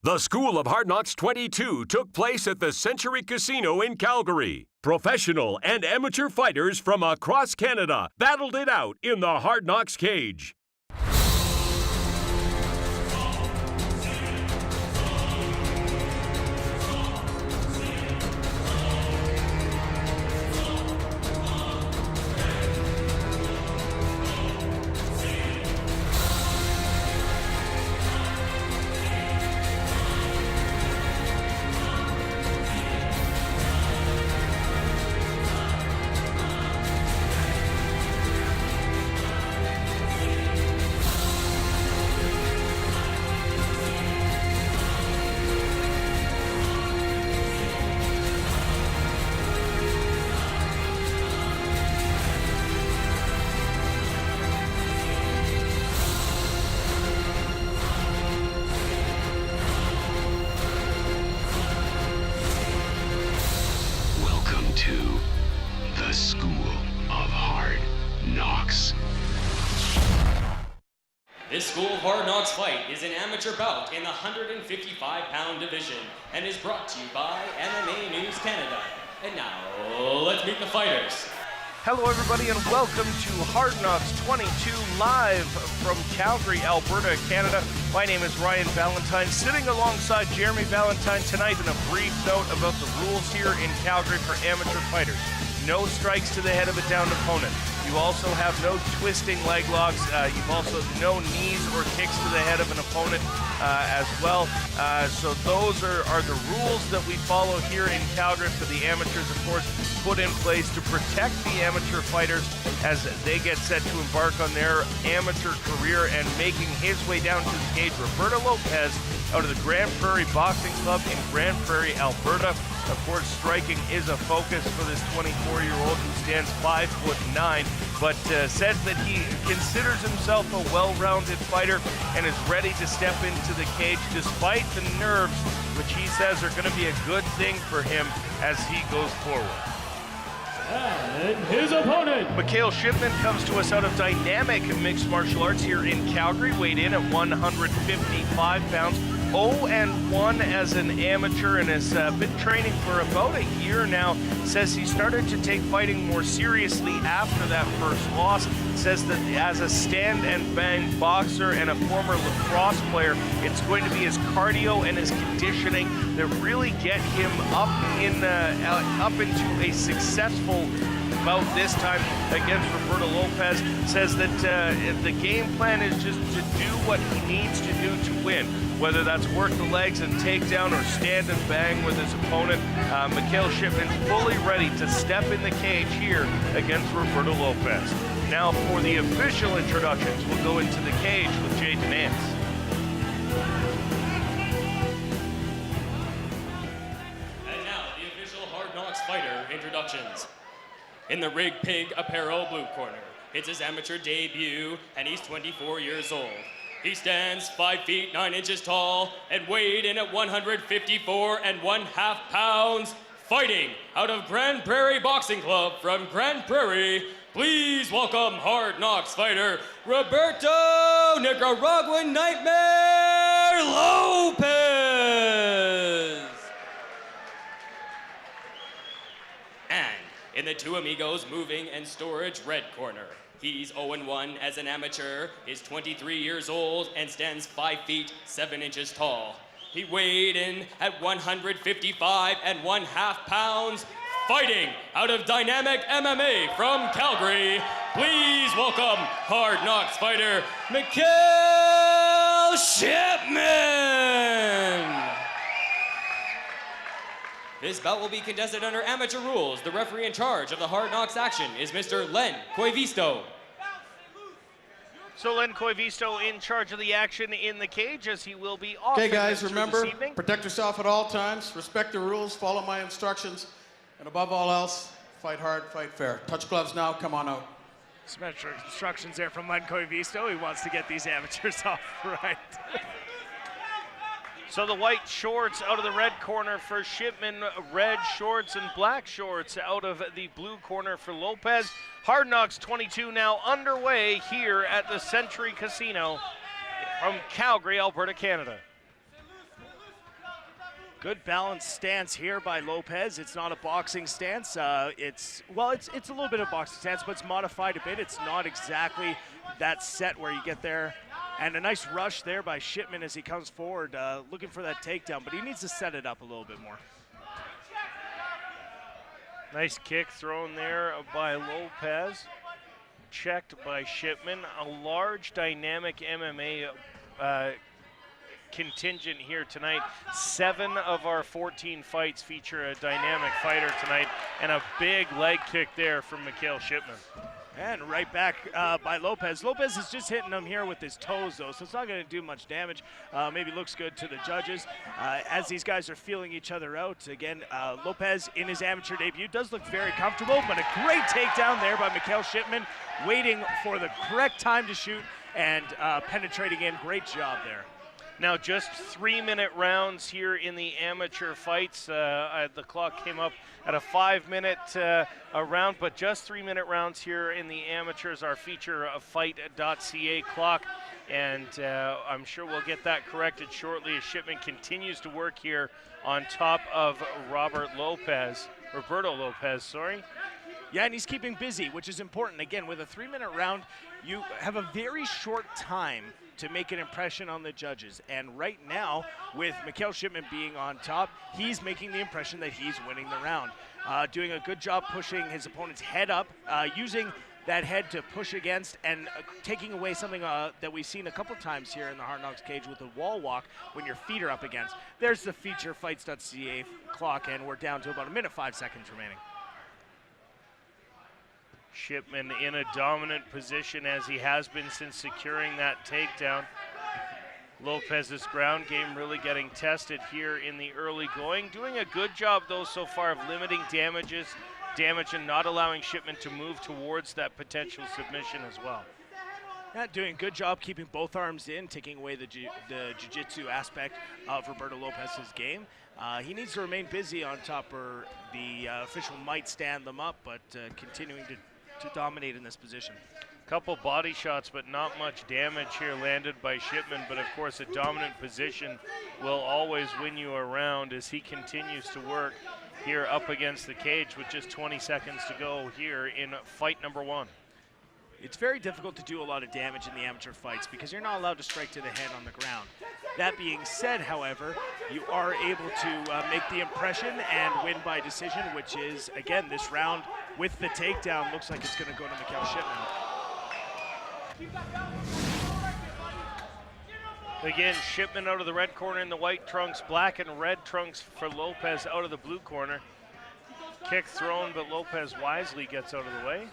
The School of Hard Knocks 22 took place at the Century Casino in Calgary. Professional and amateur fighters from across Canada battled it out in the Hard Knocks cage. To the School of Hard Knocks. This School of Hard Knocks fight is an amateur bout in the 155-pound division and is brought to you by MMA News Canada. And now, let's meet the fighters. Hello everybody and welcome to Hard Knocks 22 live from Calgary, Alberta, Canada. My name is Ryan Valentine, sitting alongside Jeremy Valentine tonight, and a brief note about the rules here in Calgary for amateur fighters. No strikes to the head of a downed opponent. You also have no twisting leg locks. You've also no knees or kicks to the head of an opponent as well. So those are the rules that we follow here in Calgary for the amateurs, of course, put in place to protect the amateur fighters as they get set to embark on their amateur career. And making his way down to the cage, Roberto Lopez out of the Grand Prairie Boxing Club in Grand Prairie, Alberta. Of course, striking is a focus for this 24-year-old who stands 5'9", but says that he considers himself a well-rounded fighter and is ready to step into the cage despite the nerves, which he says are going to be a good thing for him as he goes forward. And his opponent, Mikhail Shipman, comes to us out of Dynamic Mixed Martial Arts here in Calgary, weighed in at 155 pounds. 0-1 as an amateur and has been training for about a year now. Says he started to take fighting more seriously after that first loss. Says that as a stand and bang boxer and a former lacrosse player, it's going to be his cardio and his conditioning that really get him up into a successful bout this time against Roberto Lopez. Says that the game plan is just to do what he needs to do to win, whether that's work the legs and take down or stand and bang with his opponent. Mikhail Shipman fully ready to step in the cage here against Roberto Lopez. Now for the official introductions, we'll go into the cage with Jay Denance. And now, the official Hard Knocks fighter introductions. In the Rig Pig Apparel blue corner, it's his amateur debut, and he's 24 years old. He stands 5 feet 9 inches tall and weighed in at 154½ pounds. Fighting out of Grand Prairie Boxing Club from Grand Prairie, please welcome Hard Knocks fighter Roberto Nicaraguan Nightmare Lopez. And in the Two Amigos Moving and Storage red corner, he's 0-1 as an amateur, is 23 years old, and stands 5 feet 7 inches tall. He weighed in at 155½ pounds. Fighting out of Dynamic MMA from Calgary, please welcome Hard Knocks fighter Mikhail Shipman. This bout will be contested under amateur rules. The referee in charge of the Hard Knocks action is Mr. Len Coivisto. So Len Coivisto in charge of the action in the cage, as he will be off. Okay guys, remember, protect yourself at all times, respect the rules, follow my instructions, and above all else, fight hard, fight fair. Touch gloves now, come on out. Special instructions there from Len Coivisto. He wants to get these amateurs off right. So the white shorts out of the red corner for Shipman, red shorts and black shorts out of the blue corner for Lopez. Hard Knocks 22 now underway here at the Century Casino from Calgary, Alberta, Canada. Good balanced stance here by Lopez. It's not a boxing stance. It's a little bit of boxing stance, but it's modified a bit. It's not exactly that set where you get there. And a nice rush there by Shipman as he comes forward, looking for that takedown, but he needs to set it up a little bit more. Nice kick thrown there by Lopez. Checked by Shipman. A large dynamic MMA contingent here tonight. 7 of our 14 fights feature a dynamic fighter tonight, and a big leg kick there from Mikhail Shipman. And right back by Lopez. Lopez is just hitting him here with his toes, though, so it's not going to do much damage. Maybe looks good to the judges. As these guys are feeling each other out, again, Lopez in his amateur debut does look very comfortable, but a great takedown there by Mikhail Shipman, waiting for the correct time to shoot and penetrating in. Great job there. Now just 3-minute rounds here in the amateur fights. The clock came up at a 5-minute round, but just 3-minute rounds here in the amateurs. Our feature of fight.ca clock, and I'm sure we'll get that corrected shortly as Shipman continues to work here on top of Roberto Lopez. Yeah, and he's keeping busy, which is important. Again, with a 3-minute round, you have a very short time to make an impression on the judges. And right now, with Mikhail Shipman being on top, he's making the impression that he's winning the round. Doing a good job pushing his opponent's head up, using that head to push against, and taking away something that we've seen a couple times here in the Hard Knocks cage with the wall walk when your feet are up against. There's the feature fights.ca clock, and we're down to about 1 minute 5 seconds remaining. Shipman in a dominant position as he has been since securing that takedown. Lopez's ground game really getting tested here in the early going. Doing a good job, though, so far of limiting damage and not allowing Shipman to move towards that potential submission as well. Yeah, doing a good job keeping both arms in, taking away the jiu-jitsu aspect of Roberto Lopez's game. He needs to remain busy on top, or the official might stand them up, but continuing to dominate in this position. Couple body shots, but not much damage here landed by Shipman, but of course a dominant position will always win you a round as he continues to work here up against the cage with just 20 seconds to go here in fight number 1. It's very difficult to do a lot of damage in the amateur fights because you're not allowed to strike to the head on the ground. That being said, however, you are able to make the impression and win by decision, which is, again, this round with the takedown looks like it's going to go to Mikhail Shipman. Again, Shipman out of the red corner in the white trunks, black and red trunks for Lopez out of the blue corner. Kick thrown, but Lopez wisely gets out of the way.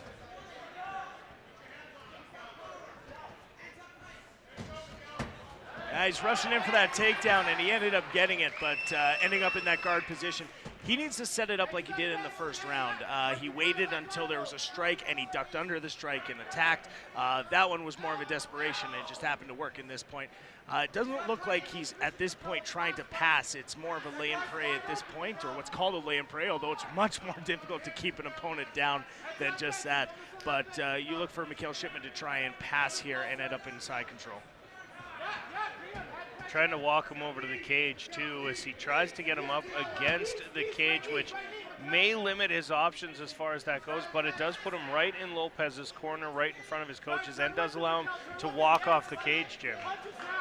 He's rushing in for that takedown, and he ended up getting it, but ending up in that guard position. He needs to set it up like he did in the first round. He waited until there was a strike, and he ducked under the strike and attacked. That one was more of a desperation, and it just happened to work in this point. It doesn't look like he's, at this point, trying to pass. It's more of a lay and pray at this point, or what's called a lay and pray, although it's much more difficult to keep an opponent down than just that. But you look for Mikhail Shipman to try and pass here and end up in side control. Trying to walk him over to the cage too as he tries to get him up against the cage, which may limit his options as far as that goes, but it does put him right in Lopez's corner, right in front of his coaches, and does allow him to walk off the cage, Jim.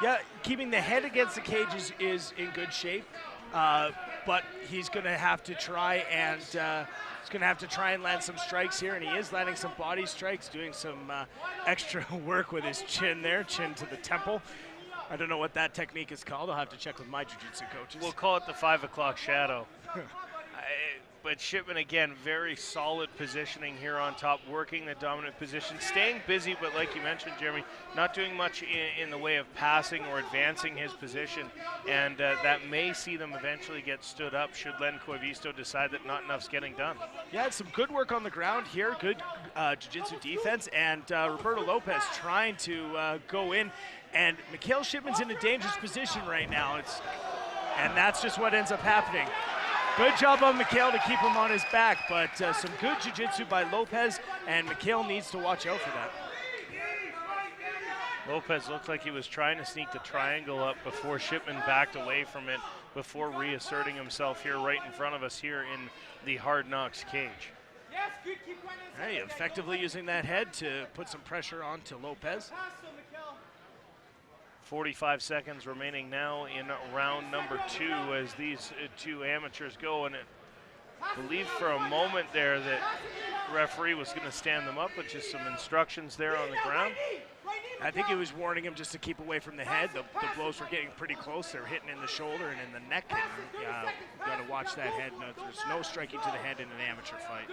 Yeah, keeping the head against the cage is in good shape, but he's going to have to try and land some strikes here, and he is landing some body strikes, doing some extra work with his chin there, chin to the temple. I don't know what that technique is called. I'll have to check with my jiu-jitsu coaches. We'll call it the 5 o'clock shadow. But Shipman, again, very solid positioning here on top, working the dominant position, staying busy, but like you mentioned, Jeremy, not doing much in the way of passing or advancing his position, and that may see them eventually get stood up should Len Coivisto decide that not enough's getting done. Yeah, it's some good work on the ground here, good jiu-jitsu defense, and Roberto Lopez trying to go in, and Mikhail Shipman's in a dangerous position right now, and that's just what ends up happening. Good job on Mikhail to keep him on his back, but some good jiu-jitsu by Lopez, and Mikhail needs to watch out for that. Lopez looked like he was trying to sneak the triangle up before Shipman backed away from it. before reasserting himself here right in front of us here in the Hard Knocks cage. Hey, effectively using that head to put some pressure onto Lopez. 45 seconds remaining now in round number 2 as these two amateurs go, and I believe for a moment there that the referee was going to stand them up, with just some instructions there on the ground. I think he was warning him just to keep away from the head. The blows were getting pretty close. They're hitting in the shoulder and in the neck. And got to watch that head. No, there's no striking to the head in an amateur fight.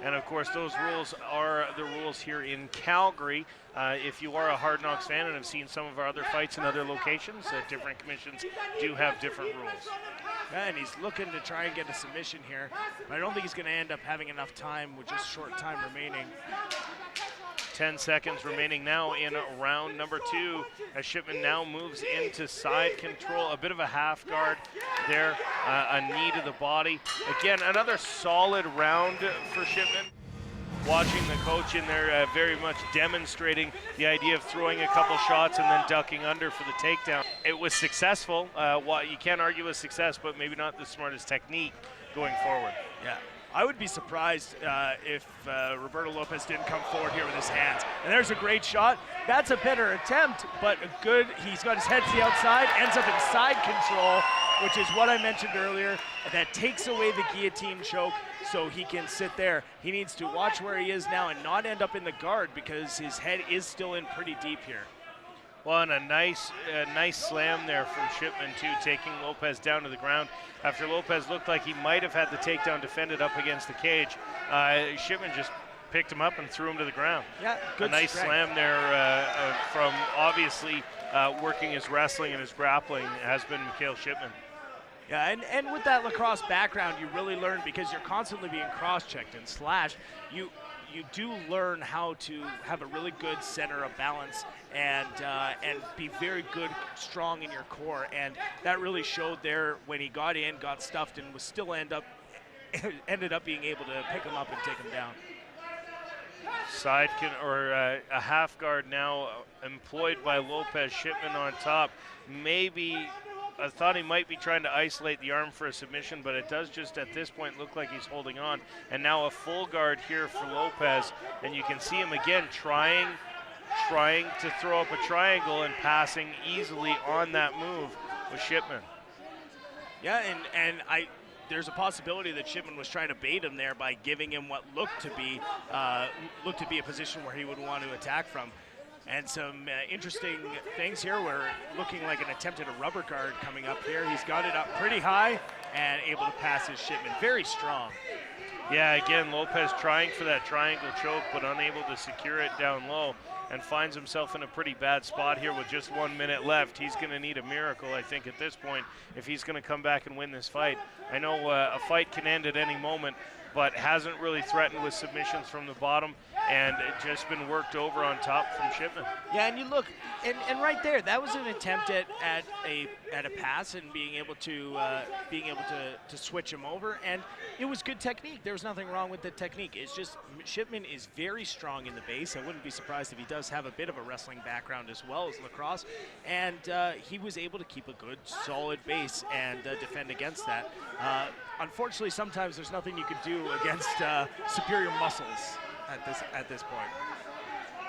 And of course, those rules are the rules here in Calgary. If you are a Hard Knocks fan and have seen some of our other fights in other locations, different commissions do have different rules. Yeah, and he's looking to try and get a submission here, but I don't think he's going to end up having enough time with just short time remaining. 10 seconds remaining now in round number 2 as Shipman now moves into side control. A bit of a half guard there, a knee to the body. Again, another solid round for Shipman. Watching the coach in there very much demonstrating the idea of throwing a couple shots and then ducking under for the takedown. It was successful. You can't argue with success, but maybe not the smartest technique going forward. Yeah. I would be surprised if Roberto Lopez didn't come forward here with his hands. And there's a great shot. That's a better attempt, but he's got his head to the outside, ends up in side control, which is what I mentioned earlier. That takes away the guillotine choke so he can sit there. He needs to watch where he is now and not end up in the guard because his head is still in pretty deep here. Well, and a nice slam there from Shipman, too, taking Lopez down to the ground. After Lopez looked like he might have had the takedown defended up against the cage, Shipman just picked him up and threw him to the ground. Yeah, good A nice strength. slam there from obviously working his wrestling and his grappling has been Mikhail Shipman. Yeah, and with that lacrosse background, you really learn, because you're constantly being cross-checked and slashed, you do learn how to have a really good center of balance and be very good, strong in your core. And that really showed there when he got in, got stuffed, and was still ended up being able to pick him up and take him down. A half guard now employed by Lopez. Shipman on top. Maybe I thought he might be trying to isolate the arm for a submission, but it does just at this point look like he's holding on. And now a full guard here for Lopez, and you can see him again trying to throw up a triangle and passing easily on that move with Shipman. Yeah, and there's a possibility that Shipman was trying to bait him there by giving him what looked to be a position where he would want to attack from. And some interesting things here. We're looking like an attempted rubber guard coming up here. He's got it up pretty high and able to pass his Shipman. Very strong. Yeah, again, Lopez trying for that triangle choke, but unable to secure it down low, and finds himself in a pretty bad spot here with just 1 minute left. He's going to need a miracle, I think, at this point, if he's going to come back and win this fight. I know a fight can end at any moment, but hasn't really threatened with submissions from the bottom, and just been worked over on top from Shipman. Yeah, and you look, and right there, that was an attempt at a pass and being able to switch him over, and it was good technique. There was nothing wrong with the technique. It's just Shipman is very strong in the base. I wouldn't be surprised if he does have a bit of a wrestling background as well as lacrosse, and he was able to keep a good, solid base and defend against that. Unfortunately, sometimes there's nothing you could do against superior muscles at this point.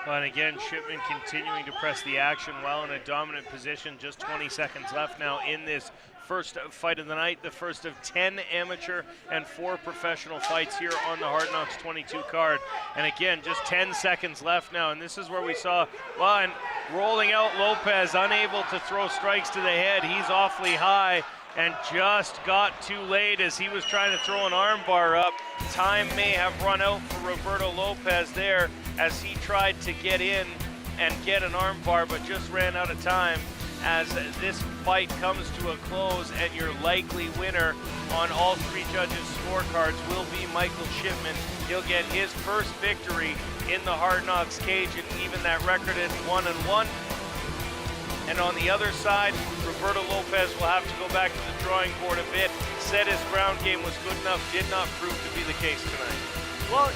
Well, and again, Shipman continuing to press the action while in a dominant position. Just 20 seconds left now in this first fight of the night, the first of 10 amateur and 4 professional fights here on the Hard Knocks 22 card. And again, just 10 seconds left now, and this is where we saw, well, and rolling out Lopez, unable to throw strikes to the head. He's awfully high and just got too late as he was trying to throw an arm bar up. Time may have run out for Roberto Lopez there as he tried to get in and get an arm bar, but just ran out of time as this fight comes to a close, and your likely winner on all 3 judges' scorecards will be Michael Shipman. He'll get his first victory in the Hard Knocks cage, and even that record is 1-1. And on the other side, Roberto Lopez will have to go back to the drawing board a bit. Said his ground game was good enough, did not prove to be the case tonight. Well,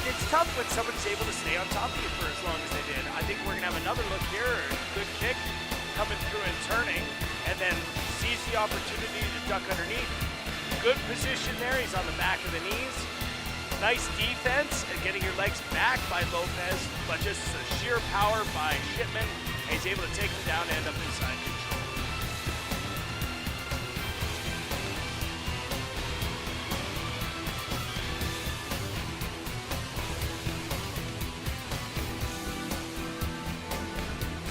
it's tough when somebody's able to stay on top of you for as long as they did. I think we're going to have another look here. Good kick coming through and turning, and then see sees the opportunity to duck underneath. Good position there. He's on the back of the knees. Nice defense and getting your legs back by Lopez, but just sheer power by Shipman. And he's able to take him down and end up inside control.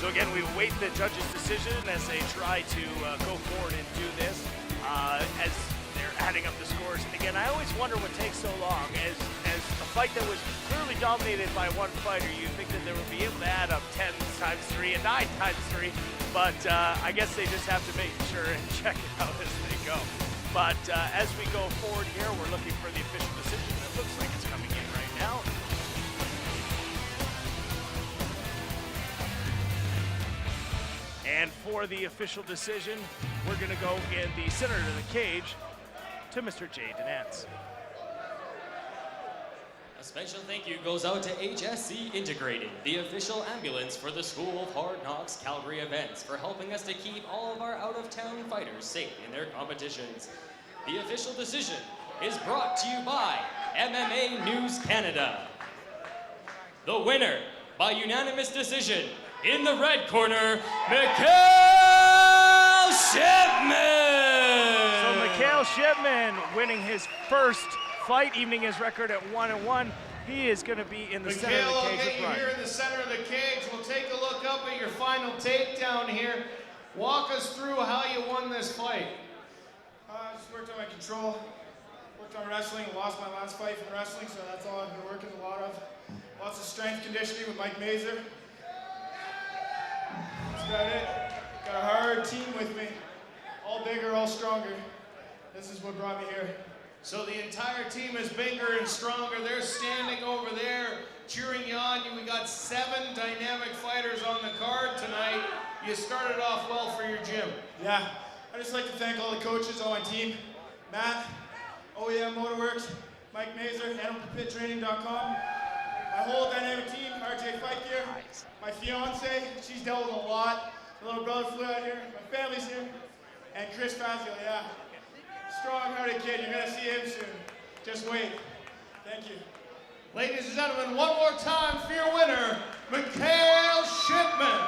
So again, we await the judge's decision as they try to go forward and do this. As they're adding up the scores. And again, I always wonder what takes so long. As a fight that was clearly dominated by one fighter, you think that they would be able to add up 10 times 3 and 9 times 3. But I guess they just have to make sure and check it out as they go. But as we go forward here, we're looking for the official decision. It looks like it's coming in right now. And for the official decision, we're going to go in the center of the cage to Mr. Jay Denance. A special thank you goes out to HSC Integrated, the official ambulance for the School of Hard Knocks Calgary events, for helping us to keep all of our out-of-town fighters safe in their competitions. The official decision is brought to you by MMA News Canada. The winner, by unanimous decision, in the red corner, Mikhail Shipman! So Mikhail Shipman winning his first fight, evening his record at 1-1. He is going to be in the center of the cage. Mikhail, okay, you're here in the center of the cage. We'll take a look up at your final takedown here. Walk us through how you won this fight. Just worked on my control, worked on wrestling, lost my last fight from wrestling, so that's all I've been working a lot of. Lots of strength conditioning with Mike Mazer. That's about it. Got a hard team with me. All bigger, all stronger. This is what brought me here. So the entire team is bigger and stronger. They're standing over there cheering you on. We got 7 dynamic fighters on the card tonight. You started off well for your gym. Yeah, I'd just like to thank all the coaches on my team. Matt, OEM Motorworks, Mike Mazer, AnimalPitTraining.com. My whole dynamic team, RJ Fight Gear. My fiance, she's dealt with a lot. My little brother flew out here. My family's here. And Chris Fazio, yeah. Strong-hearted kid. You're going to see him soon. Just wait. Thank you. Ladies and gentlemen, one more time for your winner, Mikhail Shipman.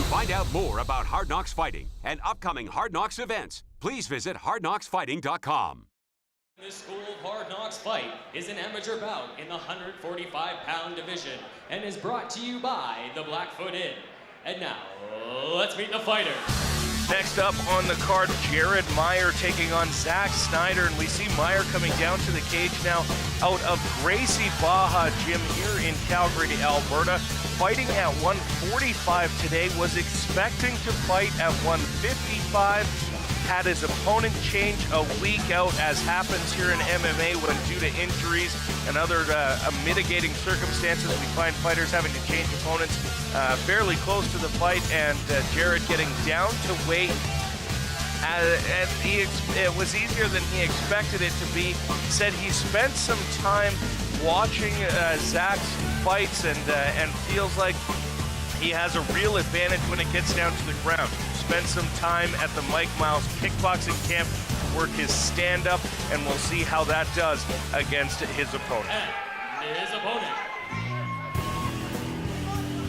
Find out more about Hard Knocks Fighting and upcoming Hard Knocks events. Please visit hardknocksfighting.com. This School of Hard Knocks fight is an amateur bout in the 145-pound division and is brought to you by the Blackfoot Inn. And now, let's meet the fighters. Next up on the card, Jared Meyer taking on Zach Snyder, and we see Meyer coming down to the cage now out of Gracie Baja Gym here in Calgary, Alberta. Fighting at 145 today, was expecting to fight at 155. Had his opponent change a week out, as happens here in MMA when due to injuries and other mitigating circumstances, we find fighters having to change opponents fairly close to the fight, and Jared getting down to weight. And it was easier than he expected it to be. Said he spent some time watching Zach's fights and feels like he has a real advantage when it gets down to the ground. Spent some time at the Mike Miles kickboxing camp, work his stand-up, and we'll see how that does against his opponent. And his opponent.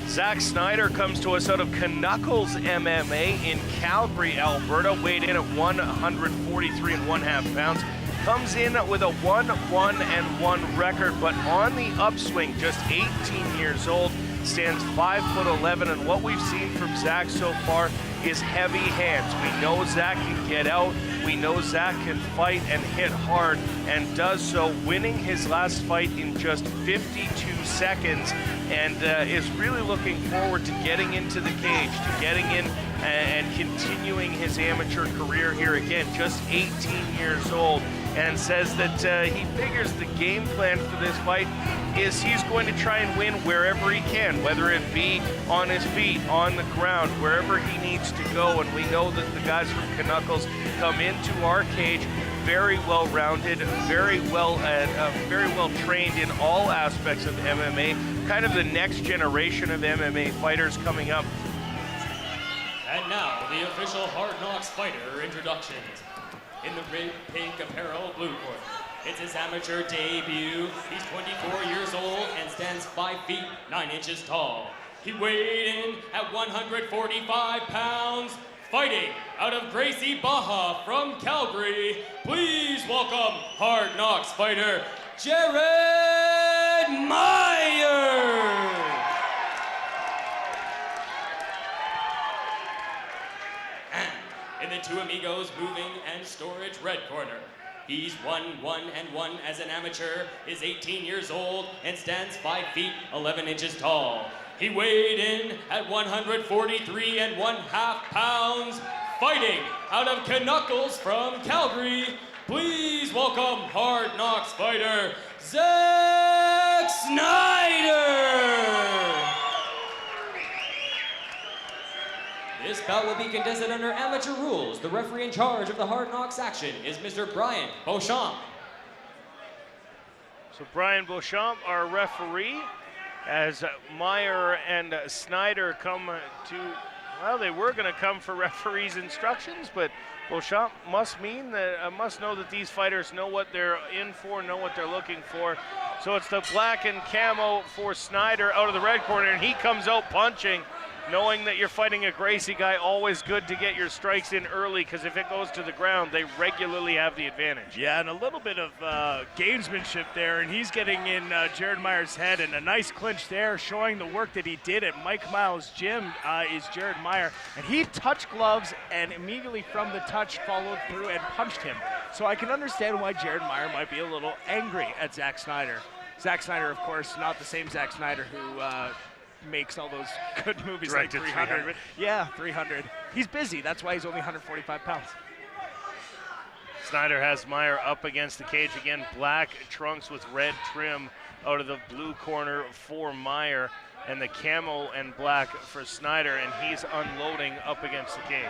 Zach Snyder comes to us out of Knuckles MMA in Calgary, Alberta, weighed in at 143 1/2 pounds. Comes in with a 1-1-1 record, but on the upswing, just 18 years old, stands 5'11", and what we've seen from Zach so far is heavy hands. We know Zach can get out, we know Zach can fight and hit hard, and does so, winning his last fight in just 52 seconds, and is really looking forward to getting into the cage, to getting in and continuing his amateur career here again, just 18 years old. and says that he figures the game plan for this fight is he's going to try and win wherever he can, whether it be on his feet, on the ground, wherever he needs to go. And we know that the guys from Canuckles come into our cage very well rounded, very well trained in all aspects of MMA, kind of the next generation of MMA fighters coming up. And now, the official Hard Knocks fighter introductions. In the red pink apparel blue corner, it's his amateur debut. He's 24 years old and stands 5 feet 9 inches tall. He weighed in at 145 pounds, fighting out of Gracie, Baja from Calgary. Please welcome Hard Knocks fighter, Jared Meyer. In the Two Amigos moving and storage red corner, he's 1-1-1 as an amateur, is 18 years old, and stands 5 feet 11 inches tall. He weighed in at 143½ pounds, fighting out of Canuckles from Calgary. Please welcome Hard Knocks fighter, Zack Snyder. This bout will be contested under amateur rules. The referee in charge of the Hard Knocks action is Mr. Brian Beauchamp. So Brian Beauchamp, our referee, as Meyer and Snyder come to, well, they were going to come for referee's instructions, but Beauchamp must know that these fighters know what they're in for, know what they're looking for. So it's the black and camo for Snyder out of the red corner, and he comes out punching. Knowing that you're fighting a Gracie guy, always good to get your strikes in early, because if it goes to the ground, they regularly have the advantage. Yeah, and a little bit of gamesmanship there, and he's getting in Jared Meyer's head, and a nice clinch there, showing the work that he did at Mike Miles' gym is Jared Meyer. And he touched gloves, and immediately from the touch followed through and punched him. So I can understand why Jared Meyer might be a little angry at Zack Snyder. Zack Snyder, of course, not the same Zack Snyder who makes all those good movies Directed like 300. Yeah, 300. He's busy. That's why he's only 145 pounds. Snyder has Meyer up against the cage again. Black trunks with red trim out of the blue corner for Meyer, and the camo and black for Snyder, and he's unloading up against the cage.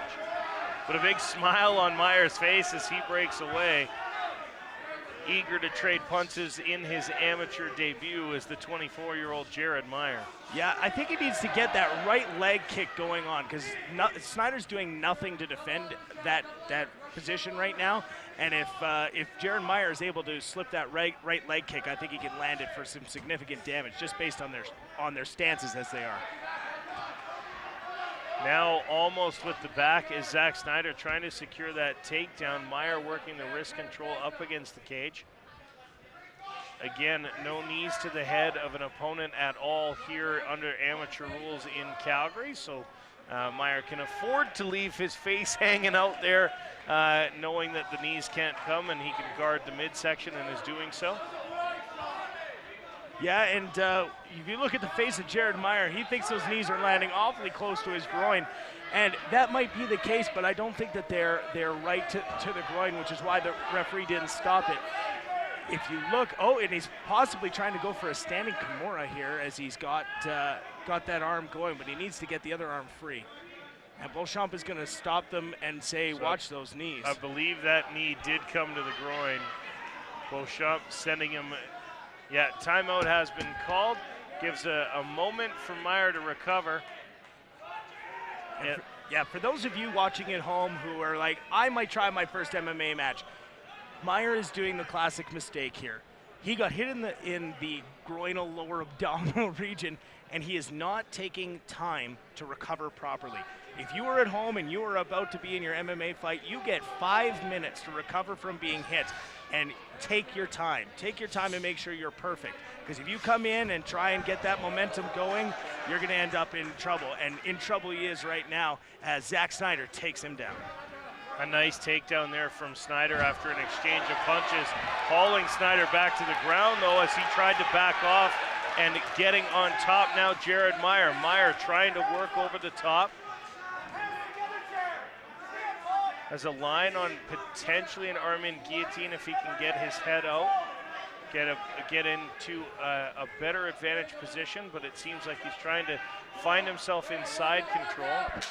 But a big smile on Meyer's face as he breaks away. Eager to trade punches in his amateur debut is the 24-year-old Jared Meyer. Yeah, I think he needs to get that right leg kick going on, because Snyder's doing nothing to defend that position right now. And if Jared Meyer is able to slip that right leg kick, I think he can land it for some significant damage, just based on their stances as they are. Now almost with the back is Zack Snyder trying to secure that takedown. Meyer working the wrist control up against the cage. Again, no knees to the head of an opponent at all here under amateur rules in Calgary. So Meyer can afford to leave his face hanging out there, knowing that the knees can't come, and he can guard the midsection and is doing so. Yeah, and if you look at the face of Jared Meyer, he thinks those knees are landing awfully close to his groin. And that might be the case, but I don't think that they're right to the groin, which is why the referee didn't stop it. If you look, and he's possibly trying to go for a standing Kimura here as he's got that arm going, but he needs to get the other arm free. And Beauchamp is going to stop them and say, so watch those knees. I believe that knee did come to the groin. Beauchamp sending him. Yeah, timeout has been called. Gives a moment for Meyer to recover. For those of you watching at home who are like, I might try my first MMA match, Meyer is doing the classic mistake here. He got hit in the groinal lower abdominal region, and he is not taking time to recover properly. If you are at home and you are about to be in your MMA fight, you get 5 minutes to recover from being hit, and take your time. Take your time and make sure you're perfect. Because if you come in and try and get that momentum going, you're going to end up in trouble. And in trouble he is right now as Zack Snyder takes him down. A nice takedown there from Snyder after an exchange of punches. Hauling Snyder back to the ground, though, as he tried to back off, and getting on top now, Jared Meyer. Meyer trying to work over the top. has a line on potentially an arm-in guillotine if he can get his head out, get into a better advantage position, but it seems like he's trying to find himself inside control.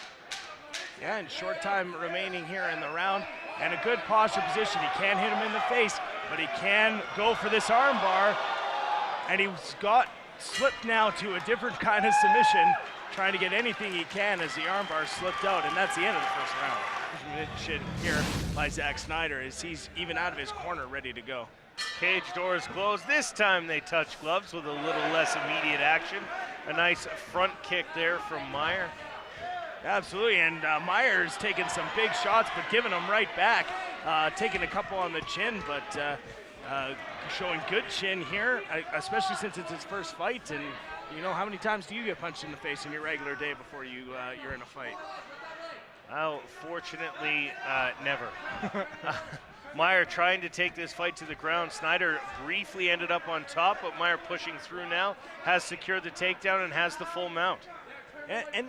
Yeah, and short time remaining here in the round, and a good posture position. He can't hit him in the face, but he can go for this arm bar, and he's got slipped now to a different kind of submission, trying to get anything he can as the arm bar slipped out, and that's the end of the first round. Submission here by Zach Snyder as he's even out of his corner, ready to go. Cage doors closed. This time they touch gloves with a little less immediate action. A nice front kick there from Meyer. Absolutely, and Meyer's taking some big shots, but giving them right back. Taking a couple on the chin, but showing good chin here, especially since it's his first fight. And you know, how many times do you get punched in the face in your regular day before you're in a fight? Well, fortunately, never. Meyer trying to take this fight to the ground. Snyder briefly ended up on top, but Meyer pushing through now, has secured the takedown and has the full mount. And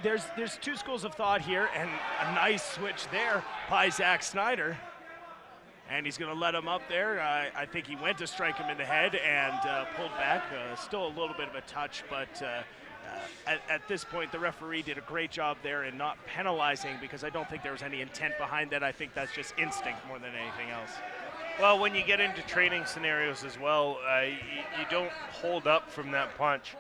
there's two schools of thought here, and a nice switch there by Zach Snyder. And he's going to let him up there. I think he went to strike him in the head and pulled back. Still a little bit of a touch, but at this point, the referee did a great job there in not penalizing, because I don't think there was any intent behind that. I think that's just instinct more than anything else. Well, when you get into training scenarios as well, you don't hold up from that punch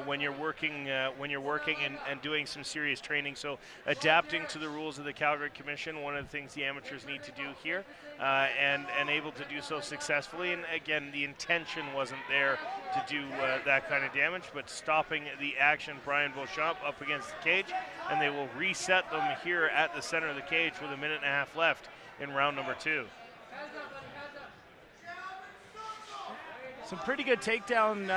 when you're working and doing some serious training. So adapting to the rules of the Calgary Commission, one of the things the amateurs need to do here, and able to do so successfully. And again, the intention wasn't there to do that kind of damage, but stopping the action. Brian Beauchamp up against the cage, and they will reset them here at the center of the cage with 1.5 minutes left in round number 2. Some pretty good takedown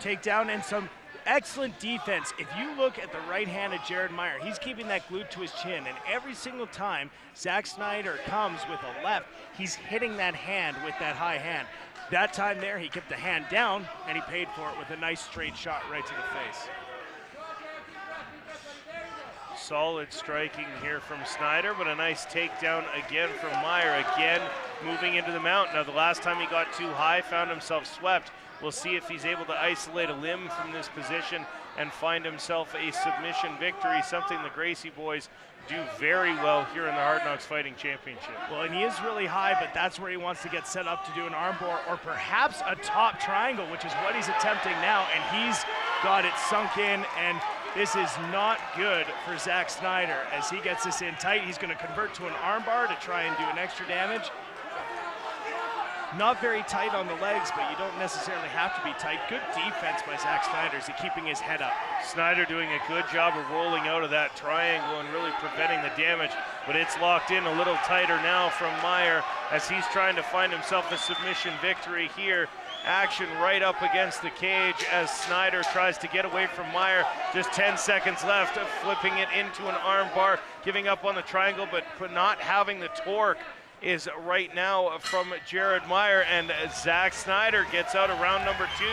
and some excellent defense. If you look at the right hand of Jared Meyer, he's keeping that glued to his chin, and every single time Zach Snyder comes with a left, he's hitting that hand with that high hand. That time there, he kept the hand down, and he paid for it with a nice straight shot right to the face. Solid striking here from Snyder, but a nice takedown again from Meyer, again moving into the mount. Now, the last time he got too high, found himself swept. We'll see if he's able to isolate a limb from this position and find himself a submission victory, something the Gracie boys do very well here in the Hard Knocks Fighting Championship. Well, and he is really high, but that's where he wants to get set up to do an armbar or perhaps a top triangle, which is what he's attempting now, and he's got it sunk in, and this is not good for Zach Snyder. As he gets this in tight, he's going to convert to an armbar to try and do an extra damage. Not very tight on the legs, but you don't necessarily have to be tight. Good defense by Zach Snyder as he's keeping his head up. Snyder doing a good job of rolling out of that triangle and really preventing the damage, but it's locked in a little tighter now from Meyer as he's trying to find himself a submission victory here. Action right up against the cage as Snyder tries to get away from Meyer. Just 10 seconds left, flipping it into an arm bar, giving up on the triangle, but not having the torque is right now from Jared Meyer, and Zach Snyder gets out of round number 2.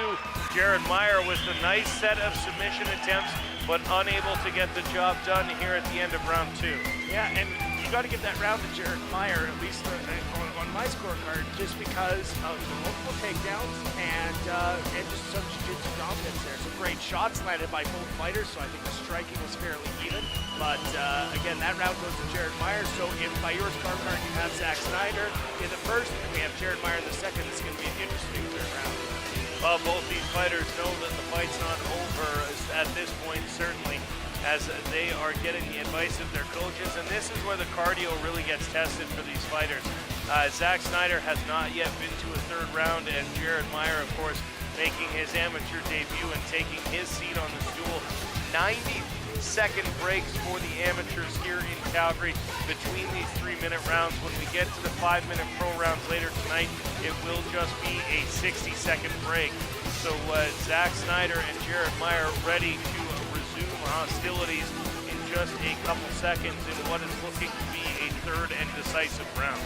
Jared Meyer with a nice set of submission attempts, but unable to get the job done here at the end of round 2. Yeah, and you got to give that round to Jared Meyer, at least on my scorecard, just because of the multiple takedowns and just some jiu-jitsu dominance there. Some great shots landed by both fighters, so I think the striking was fairly even. But again, that round goes to Jared Meyer. So if by your scorecard you have Zach Snyder in the first and we have Jared Meyer in the second, it's going to be an interesting third round. Well, both these fighters know that the fight's not over at this point, certainly, as they are getting the advice of their coaches, and this is where the cardio really gets tested for these fighters. Zach Snyder has not yet been to a third round, and Jared Meyer, of course, making his amateur debut and taking his seat on the stool. 90-second breaks for the amateurs here in Calgary between these 3-minute rounds. When we get to the 5-minute pro rounds later tonight, it will just be a 60-second break. So Zach Snyder and Jared Meyer ready to resume hostilities in just a couple seconds in what is looking to be a third and decisive round.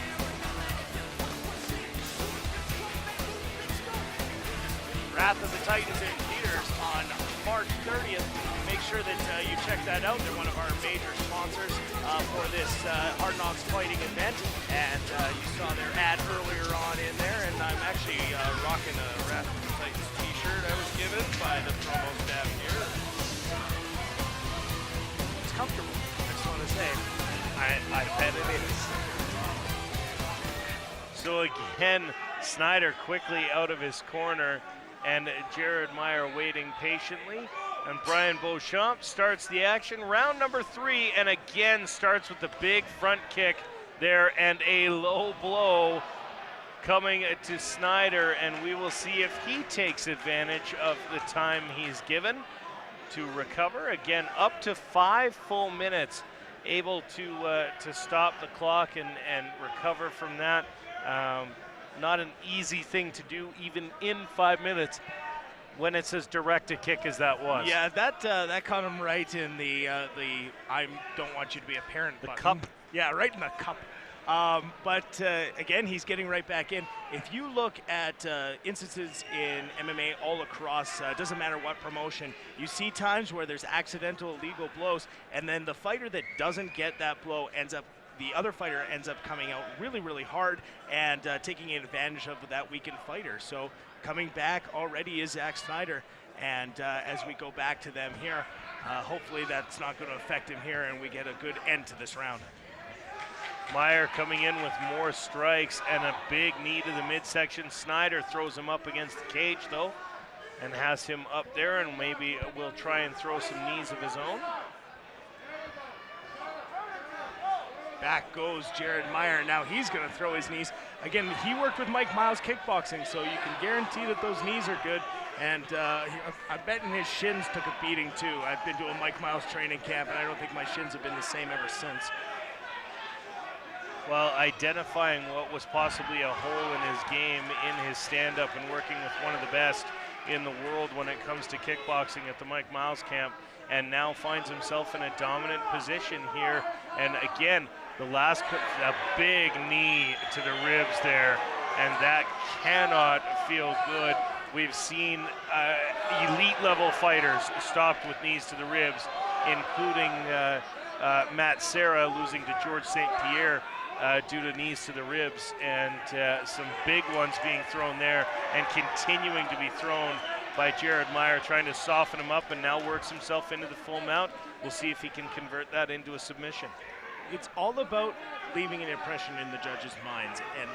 Wrath of the Titans and Peters on March 30th. Make sure that you check that out. They're one of our major sponsors for this Hard Knocks fighting event. And you saw their ad earlier on in there. And I'm actually rocking a Rapid Titans t-shirt I was given by the promo staff here. It's comfortable, I just want to say. I bet it is. So again, Snyder quickly out of his corner, and Jared Meyer waiting patiently. And Brian Beauchamp starts the action. Round number 3, and again starts with the big front kick there, and a low blow coming to Snyder, and we will see if he takes advantage of the time he's given to recover. Again, up to 5 full minutes, able to stop the clock and recover from that. Not an easy thing to do, even in 5 minutes, when it's as direct a kick as that was. Yeah, that caught him right in the I don't want you to be a parent button. Cup. Yeah, right in the cup. But again, he's getting right back in. If you look at instances in MMA all across, doesn't matter what promotion, you see times where there's accidental illegal blows, and then the fighter that doesn't get that blow the other fighter ends up coming out really, really hard and taking advantage of that weakened fighter. So coming back already is Zack Snyder. And as we go back to them here, hopefully that's not going to affect him here and we get a good end to this round. Meyer coming in with more strikes and a big knee to the midsection. Snyder throws him up against the cage though and has him up there, and maybe will try and throw some knees of his own. Back goes Jared Meyer. Now he's going to throw his knees. Again, he worked with Mike Miles kickboxing, so you can guarantee that those knees are good. And I bet his shins took a beating too. I've been to a Mike Miles training camp, and I don't think my shins have been the same ever since. Well, identifying what was possibly a hole in his game in his stand-up and working with one of the best in the world when it comes to kickboxing at the Mike Miles camp, and now finds himself in a dominant position here. And again, a big knee to the ribs there, and that cannot feel good. We've seen elite level fighters stopped with knees to the ribs, including Matt Serra losing to George St. Pierre due to knees to the ribs, and some big ones being thrown there and continuing to be thrown by Jared Meyer, trying to soften him up, and now works himself into the full mount. We'll see if he can convert that into a submission. It's all about leaving an impression in the judges' minds, and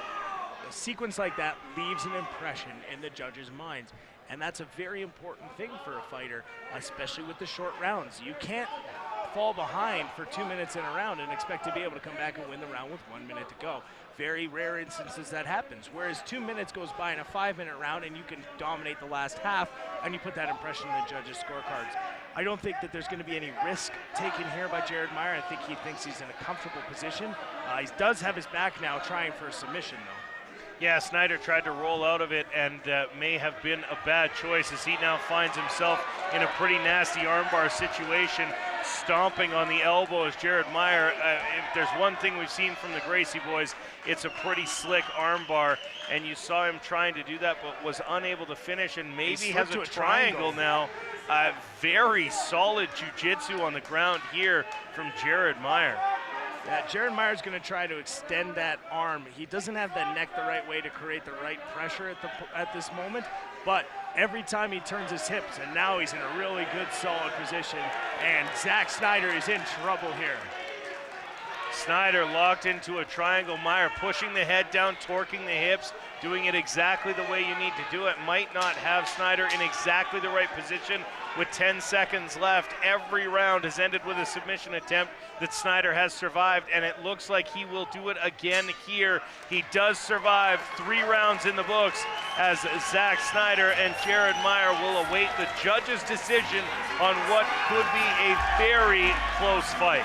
a sequence like that leaves an impression in the judges' minds, and that's a very important thing for a fighter, especially with the short rounds. You can't fall behind for 2 minutes in a round and expect to be able to come back and win the round with 1 minute to go. Very rare instances that happens, whereas 2 minutes goes by in a 5-minute round and you can dominate the last half and you put that impression in the judges' scorecards. I don't think that there's going to be any risk taken here by Jared Meyer. I think he thinks he's in a comfortable position. He does have his back now, trying for a submission though. Yeah, Snyder tried to roll out of it and may have been a bad choice, as he now finds himself in a pretty nasty armbar situation, stomping on the elbow as Jared Meyer. If there's one thing we've seen from the Gracie boys, it's a pretty slick armbar, and you saw him trying to do that but was unable to finish, and maybe has a triangle now. Very solid jiu-jitsu on the ground here from Jared Meyer. Yeah, Jared Meyer's going to try to extend that arm. He doesn't have the neck the right way to create the right pressure at this moment, but every time he turns his hips, and now he's in a really good, solid position, and Zack Snyder is in trouble here. Snyder locked into a triangle. Meyer pushing the head down, torquing the hips, doing it exactly the way you need to do it. Might not have Snyder in exactly the right position with 10 seconds left. Every round has ended with a submission attempt that Snyder has survived, and it looks like he will do it again here. He does survive 3 rounds in the books, as Zack Snyder and Jared Meyer will await the judge's decision on what could be a very close fight.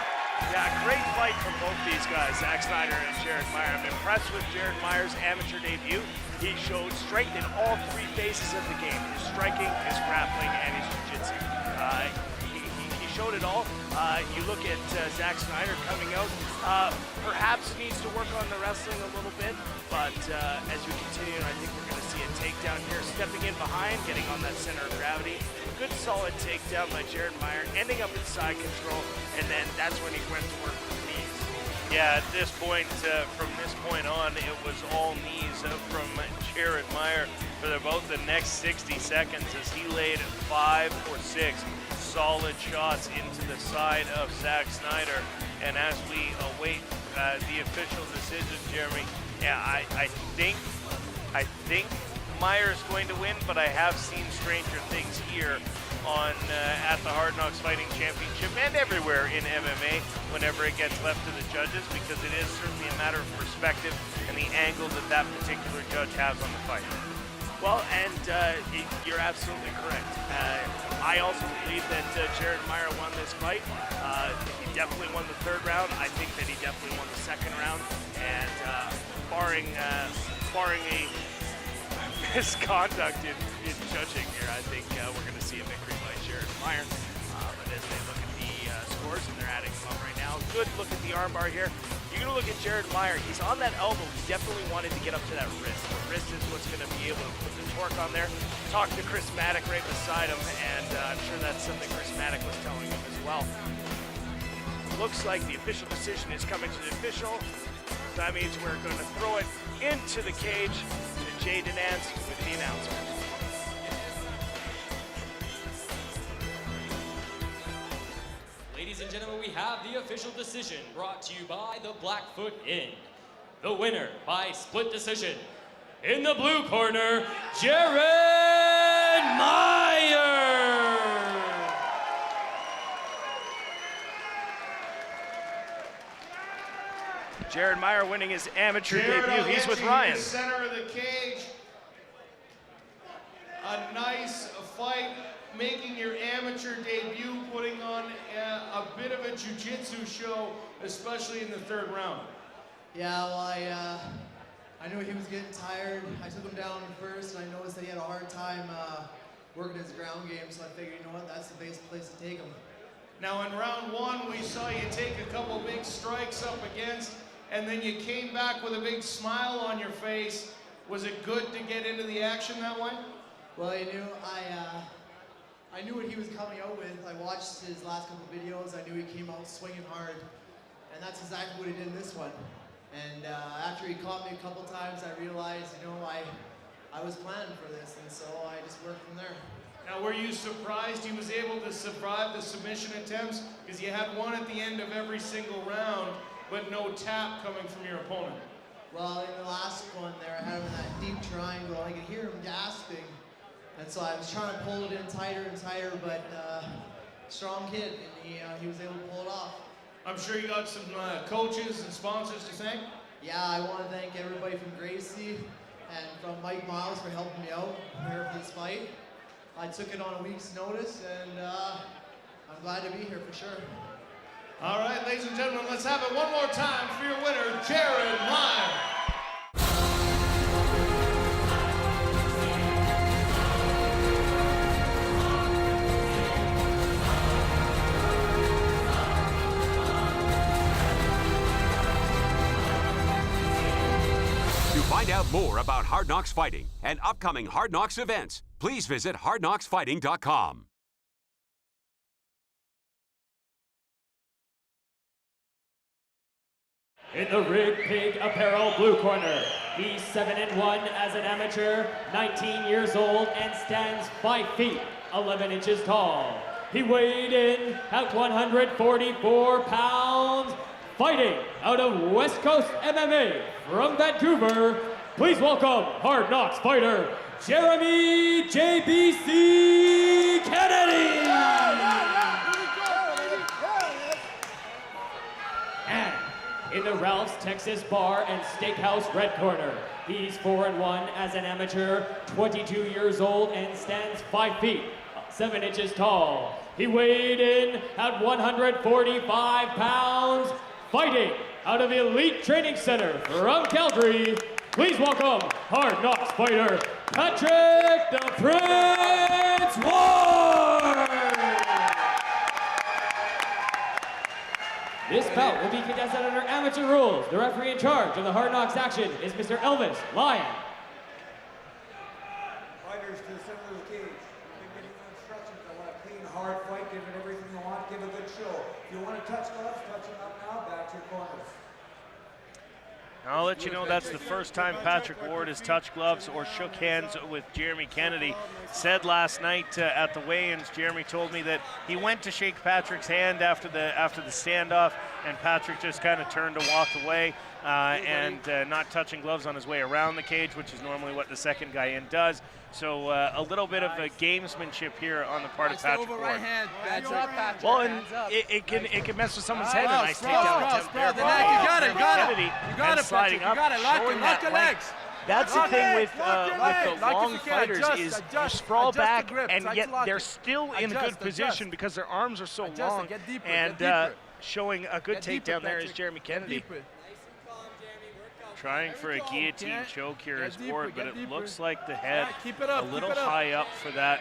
Yeah, great fight from both these guys, Zack Snyder and Jared Meyer. I'm impressed with Jared Meyer's amateur debut. He showed strength in all 3 phases of the game: his striking, his grappling, and his jiu-jitsu. He showed it all. You look at Zach Snyder coming out, perhaps needs to work on the wrestling a little bit, but as we continue, I think we're going to see a takedown here, stepping in behind, getting on that center of gravity. Good solid takedown by Jared Meyer, ending up in side control, and then that's when he went to work with the knees. Yeah, at this point, from this point on, it was all knees from Jared Meyer for about the next 60 seconds as he laid 5 or 6 solid shots into the side of Zach Snyder. And as we await the official decision, Jeremy, yeah, I think Meyer's going to win, but I have seen stranger things here on at the Hard Knocks Fighting Championship and everywhere in MMA whenever it gets left to the judges, because it is certainly a matter of perspective and the angle that that particular judge has on the fight. Well, and you're absolutely correct. I also believe that Jared Meyer won this fight. He definitely won the third round. I think that he definitely won the second round. And barring a misconduct in judging here, I think we're going to see a victory by Jared Meyer. But as they look at the scores, and they're adding them up right now, good look at the armbar here. You're going to look at Jared Meyer. He's on that elbow. He definitely wanted to get up to that wrist. The wrist is what's going to be able to put the torque on there. Talk to Chris Maddock right beside him, and I'm sure that's something Chris Maddock was telling him as well. Looks like the official decision is coming to the official. That means we're going to throw it into the cage to Jaden Nance with the announcement. Ladies and gentlemen, we have the official decision brought to you by the Blackfoot Inn. The winner by split decision, in the blue corner, Jared Meyer! Jared Meyer winning his amateur Jared, debut. He's with Ryan. In the center of the cage. A nice fight, making your amateur debut, putting on a bit of a jiu-jitsu show, especially in the third round. Yeah, well, I knew he was getting tired. I took him down first, and I noticed that he had a hard time working his ground game, so I figured, you know what, that's the best place to take him. Now, in round one, we saw you take a couple big strikes up against, and then you came back with a big smile on your face. Was it good to get into the action that way? Well, you knew, I knew what he was coming out with. I watched his last couple videos. I knew he came out swinging hard, and that's exactly what he did in this one. And after he caught me a couple times, I realized, you know, I was planning for this, and so I just worked from there. Now, were you surprised he was able to survive the submission attempts? Because you had one at the end of every single round, but no tap coming from your opponent. Well, in the last one there, I had him in that deep triangle. I could hear him gasping. And so I was trying to pull it in tighter and tighter, but strong kid, and he was able to pull it off. I'm sure you got some coaches and sponsors to thank? Yeah, I want to thank everybody from Gracie and from Mike Miles for helping me out here for this fight. I took it on a week's notice, and I'm glad to be here for sure. All right, ladies and gentlemen, let's have it one more time for your winner, Jared Meyer. To find out more about Hard Knocks Fighting and upcoming Hard Knocks events, please visit hardknocksfighting.com. In the Rig Pig Apparel blue corner, he's 7-1 as an amateur, 19 years old, and stands 5 feet, 11 inches tall. He weighed in at 144 pounds, fighting out of West Coast MMA from Vancouver. Please welcome Hard Knocks fighter, Jeremy JBC Kennedy! And in the Ralph's Texas Bar and Steakhouse red corner, he's 4-1 as an amateur, 22 years old, and stands 5 feet, 7 inches tall. He weighed in at 145 pounds, fighting out of Elite Training Center from Calgary. Please welcome Hard Knocks fighter, Patrick the Prince Ward! bout will be contested under amateur rules. The referee in charge of the Hard Knocks action is Mr. Elvis Lyon. Fighters to the center of the cage. I've been giving you instructions. I want a clean, hard fight. Give it everything you want. Give a good show. If you want to touch gloves, touch them up now. Back to your corners. I'll let you know that's the first time Patrick Ward has touched gloves or shook hands with Jeremy Kennedy. Said last night at the weigh-ins, Jeremy told me that he went to shake Patrick's hand after the standoff, and Patrick just kind of turned to walk away and not touching gloves on his way around the cage, which is normally what the second guy in does. So a little bit of a gamesmanship here on the part of Patrick Ward. Right hand, Patrick. Well, and it can mess with someone's head. A nice takedown attempt there. You got it, Kennedy, you got it, sliding Patrick. You got it. Lock your legs. That's the thing with the long fighters is you sprawl back, and yet they're still in a good position because their arms are so long. And showing a good takedown there is Jeremy Kennedy. Trying for a guillotine choke here is Ward, but it looks like the head a little high up for that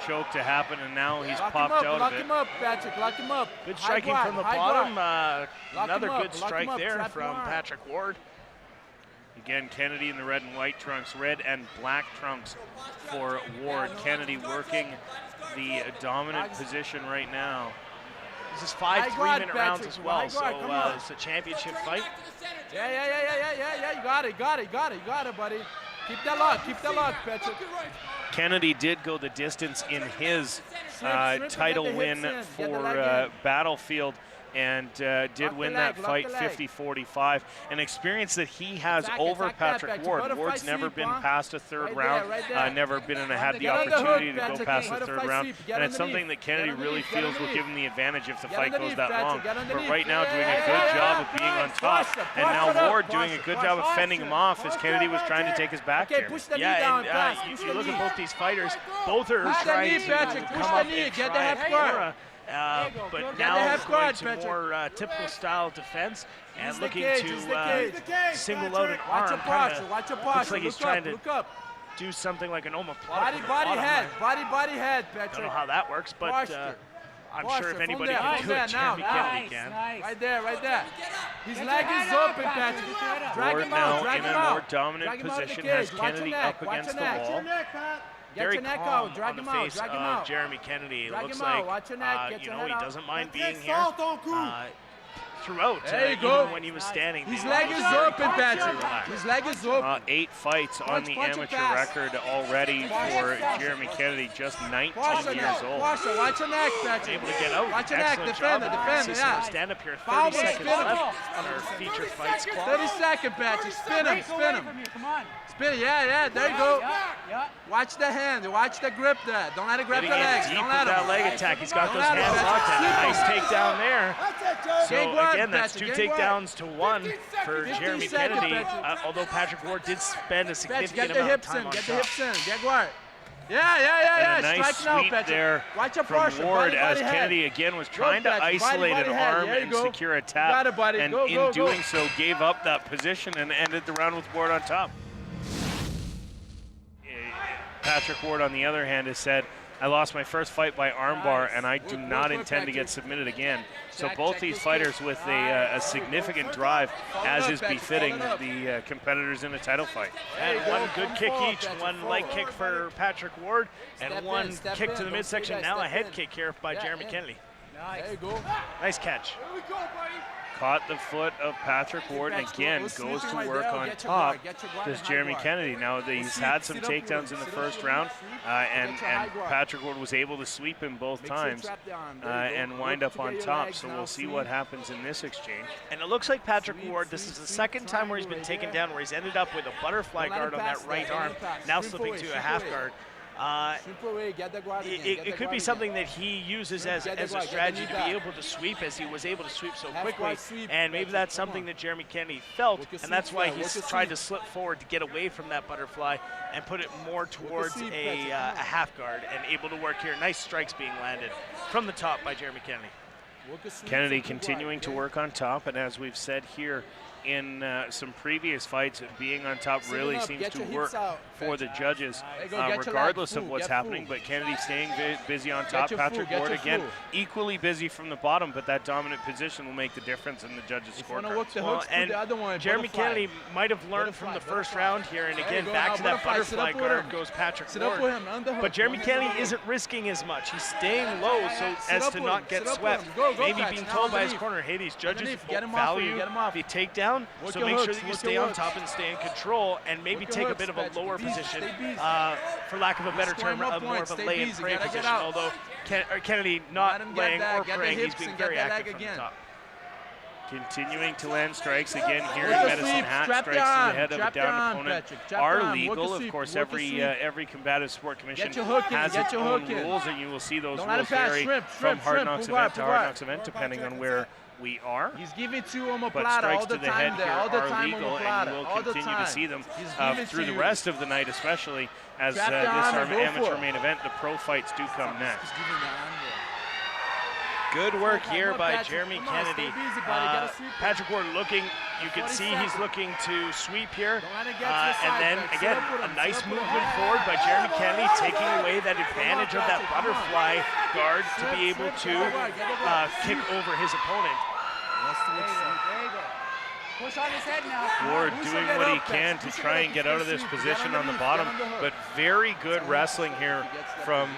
choke to happen, and now he's popped out of it. Lock him up, Patrick. Lock him up. Good striking from the bottom. Another good strike there from Patrick Ward. Again, Kennedy in the red and white trunks, red and black trunks for Ward. Kennedy working the dominant position right now. This is 5 3-minute rounds as well, so it's a championship fight. Yeah. You got it, buddy. Keep that lock, Patrick. Kennedy did go the distance in his title win for Battlefield, and did win that fight 50-45. An experience that he has over Patrick Ward. Ward's never been past a third round, never had the opportunity to go past the third round, and it's something that Kennedy really feels will give him the advantage if the fight goes that long. But right now doing a good job of being on top, and now Ward doing a good job of fending him off as Kennedy was trying to take his back here. Yeah, and you look at both these fighters, both are trying to come up and try but now going to more typical style defense and looking to single out an arm. Looks like he's trying to do something like an omoplata. Body head, Patrick. Don't know how that works, but I'm sure if anybody can do it, Jeremy Kennedy can. Right there. His leg is open, Patrick. Ward now in a more dominant position, has Kennedy up against the wall. Very calm on the face of Jeremy Kennedy. It looks like, he doesn't mind being here throughout, even when he was standing. His leg is open, Patrick. His leg is open. 8 fights on the amateur record already for Jeremy Kennedy, just 19 years old. Watch your neck, Patrick. Able to get out. Watch your neck, defend it, yeah. Stand up here, 30 seconds left on our feature fight squad. 30 seconds, Patrick. Spin him. Come on. Spin it, yeah, there you go. Watch the hand, watch the grip there. Don't let it grab the legs. Don't let that leg attack. He's got those hands locked in. Nice takedown there. So again, that's 2 takedowns to 1 for Jeremy Kennedy. Although Patrick Ward did spend a significant amount of time on top. Get the hips in. Get Ward. Yeah. And a nice sweep there from Ward as Kennedy again was trying to isolate an arm and secure a tap. And in doing so, gave up that position and ended the round with Ward on top. Patrick Ward, on the other hand, has said, I lost my first fight by armbar, and I do not intend to get submitted again. So both these fighters with a significant drive, as is befitting the competitors in a title fight. And one good kick each, one leg kick for Patrick Ward, and one kick to the midsection. Now a head kick here by Jeremy Kennedy. There you go. Nice catch. Caught the foot of Patrick Ward, and again goes to work on top. Does Jeremy Kennedy. Now he's had some takedowns in the first round, and Patrick Ward was able to sweep him both times and wind up on top. So we'll see what happens in this exchange. And it looks like Patrick Ward, this is the second time where he's been taken down, where he's ended up with a butterfly guard on that right arm, now slipping to a half guard. It could be something that he uses as a strategy to be able to sweep, as he was able to sweep so quickly, and maybe that's something that Jeremy Kennedy felt, and that's why he's tried to slip forward to get away from that butterfly and put it more towards a half guard, and able to work here. Nice strikes being landed from the top by Jeremy Kennedy. Kennedy continuing to work on top, and as we've said here in some previous fights, being on top really seems to work for the judges, regardless of what's happening. But Kennedy staying busy on top. Patrick Ward again equally busy from the bottom, but that dominant position will make the difference in the judges' scorecards. And Jeremy Kennedy might have learned from the first round here, and again back to that butterfly guard goes Patrick Ward. But Jeremy Kennedy isn't risking as much. He's staying low so as to not get swept. Maybe being told by his corner, hey, these judges value the takedown, so make sure that you stay on top and stay in control, and maybe take a bit of a lower position, for lack of a better term, more of a lay and pray position, although Kennedy not laying or praying, he's being very active from the top. Continuing to land strikes again here in Medicine Hat. Strikes to the head of a down opponent are legal. Of course, every combative sport commission has its own rules, and you will see those rules vary from Hard Knocks event to Hard Knocks event, depending on where we are. He's giving to But omoplata strikes all the to the time head there, here all the are time legal, and you will continue to see them through the rest of the night, especially as this our amateur main event. The pro fights do come next. Good work here by Jeremy Kennedy. Patrick Ward looking, you can see he's looking to sweep here. And then again, a nice movement forward by Jeremy Kennedy, taking away that advantage of that butterfly guard to be able to kick over his opponent. Ward doing what he can to try and get out of this position on the bottom, but very good wrestling here from